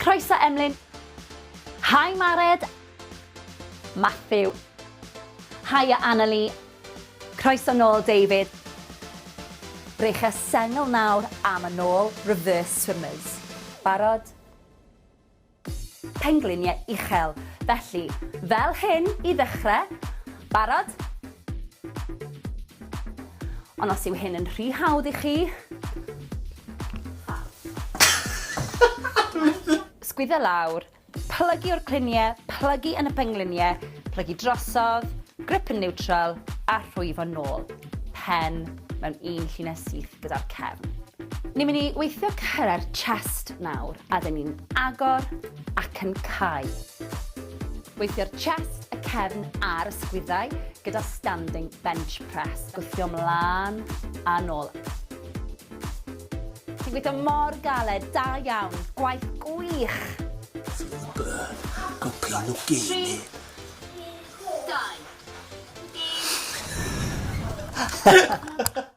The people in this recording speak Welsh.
Croeso Emlyn. Hi Mared. Matthew. Hiya Annalie. Croeso nôl David. Rech y sengl nawr am yn ôl reverse swimmers. Barod? Pengliniau uchel. Felly, fel hyn i ddechrau. Barod? Ond os yw hyn yn rhy hawdd i chi, sgwydda lawr, plygu o'r cliniau, plygu yn y pengliniau, plygu drosodd, grip yn neutral, a rhwyfo nôl. Pen mewn un llinell syth gyda'r cefn. Ni'n mynd i weithio cyrra'r chest nawr, a dyn ni'n agor ac yn cau. Weithio'r chest, y cefn a'r ysgwyddau gyda standing bench press. Gwthio mlaen a nôl. Ti'n gweithio mor galed, da iawn, gwaith gwych. Feel the burn, go pain o geni. 3, 2, 1.